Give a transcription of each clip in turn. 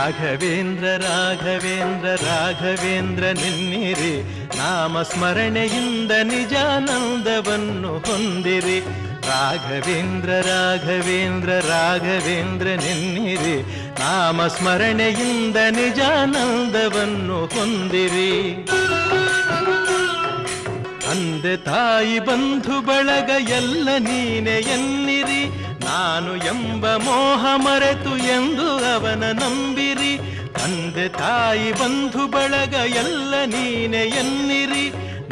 ರಾಘವೇಂದ್ರ ರಾಘವೇಂದ್ರ ರಾಘವೇಂದ್ರ ನೆನ್ನಿರಿ, ನಾಮ ಸ್ಮರಣೆಯಿಂದ ನಿಜಾನಂದವನ್ನು ಹೊಂದಿರಿ. ರಾಘವೇಂದ್ರ ರಾಘವೇಂದ್ರ ರಾಘವೇಂದ್ರ ನೆನ್ನಿರಿ, ನಾಮ ಸ್ಮರಣೆಯಿಂದ ನಿಜಾನಂದವನ್ನು ಹೊಂದಿರಿ. ತಂದೆ ತಾಯಿ ಬಂಧು ಬಳಗ ಎಲ್ಲ ನೀನೆ ಎನ್ನಿರಿ, ನಾನು ಎಂಬ ಮೋಹ ಮರೆತು ಎಂದು ಅವನ ನಂಬಿರಿ. ತಂದೆ ತಾಯಿ ಬಂಧು ಬಳಗ ಎಲ್ಲ ನೀನೆ ಎನ್ನಿರಿ,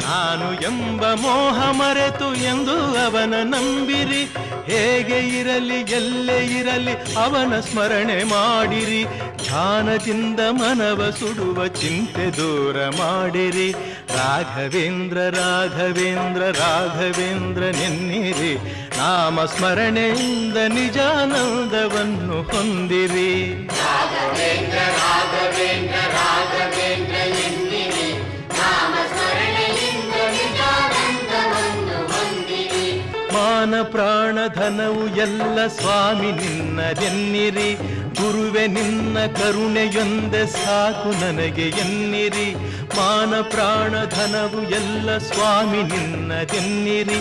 ನಾನು ಎಂಬ ಮೋಹ ಮರೆತು ಎಂದು ಅವನ ನಂಬಿರಿ. ಹೇಗೆ ಇರಲಿ ಎಲ್ಲೇ ಇರಲಿ ಅವನ ಸ್ಮರಣೆ ಮಾಡಿರಿ, ಧ್ಯಾನದಿಂದ ಮನವ ಸುಡುವ ಚಿಂತೆ ದೂರ ಮಾಡಿರಿ. ರಾಘವೇಂದ್ರ ರಾಘವೇಂದ್ರ ರಾಘವೇಂದ್ರ ನೆನ್ನಿರಿ, ನಾಮ ಸ್ಮರಣೆಯಿಂದ ನಿಜಾನಂದವನ್ನು ಹೊಂದಿರಿ. ರಾಘವೇಂದ್ರ ರಾಘವೇಂದ್ರ ರಾಘವೇಂದ್ರ ನೆನ್ನಿರಿ, ನಾಮ ಸ್ಮರಣೆಯಿಂದ ನಿಜಾನಂದವನ್ನು ಹೊಂದಿರಿ. ಮಾನ ಪ್ರಾಣ ಧನವು ಎಲ್ಲ ಸ್ವಾಮಿ ನಿನ್ನದೆನ್ನಿರಿ, ಗುರುವೆ ನಿನ್ನ ಕರುಣೆಯೊಂದೆ ಸಾಕು ನನಗೆ ಎನ್ನಿರಿ. ಮಾನ ಪ್ರಾಣ ಧನವು ಎಲ್ಲ ಸ್ವಾಮಿ ನಿನ್ನದೆನ್ನಿರಿ,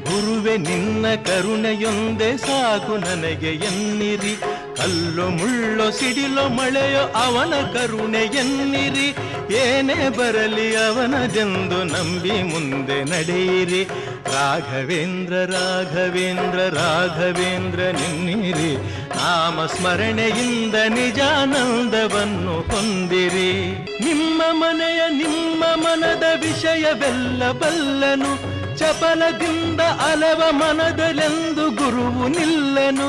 ಗುರುವೆ ನಿನ್ನ ಕರುಣೆಯೊಂದೆ ಸಾಕು ನನಗೆ ಎನ್ನಿರಿ. ಕಲ್ಲು ಮುಳ್ಳೋ ಸಿಡಿಲೋ ಮಳೆಯೋ ಅವನ ಕರುಣೆ ಎನ್ನಿರಿ, ಏನೇ ಬರಲಿ ಅವನದೆಂದು ನಂಬಿ ಮುಂದೆ ನಡೆಯಿರಿ. ರಾಘವೇಂದ್ರ ರಾಘವೇಂದ್ರ ರಾಘವೇಂದ್ರ ನೆನ್ನಿರಿ, ನಾಮ ಸ್ಮರಣೆಯಿಂದ ನಿಜಾನಂದವನ್ನು ಹೊಂದಿರಿ. ನಿಮ್ಮ ಮನೆಯ ನಿಮ್ಮ ಮನದ ವಿಷಯವೆಲ್ಲ ಬಲ್ಲನು, ಚಪಲದಿಂದ ಅಲವ ಮನದಲೆಂದು ಗುರುವು ನಿಲ್ಲನು.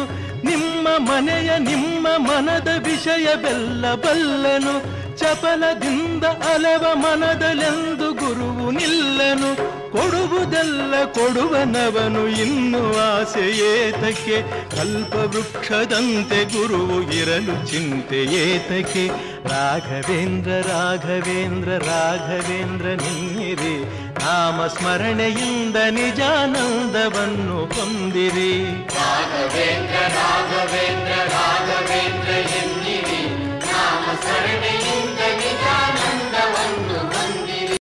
ನಿಮ್ಮ ಮನೆಯ ನಿಮ್ಮ ಮನದ ವಿಷಯವೆಲ್ಲ ಬಲ್ಲನು, ಚಪಲದಿಂದ ಅಲವ ಮನದಲೆಂದು ಗುರುವು ನಿಲ್ಲನು. ಕೊಡುವುದೆಲ್ಲ ಕೊಡುವನವನು ಇನ್ನು ಆಸೆ ಏತಕ್ಕೆ, ಕಲ್ಪವೃಕ್ಷದಂತೆ ಗುರುವು ಇರಲು ಚಿಂತೆ ಏತಕ್ಕೆ. ರಾಘವೇಂದ್ರ ರಾಘವೇಂದ್ರ ರಾಘವೇಂದ್ರ ನೆನ್ನಿರಿ, ನಾಮ ಸ್ಮರಣೆಯಿಂದ ನಿಜಾನಂದವನ್ನು ಹೊಂದಿರಿ. ರಾಘವೇಂದ್ರ ರಾಘವೇಂದ್ರ ರಾಘವೇಂದ್ರ ಎನ್ನಿರಿ, ನಾಮ ಸ್ಮರಣೆಯಿಂದ ನಿಜಾನಂದವನ್ನು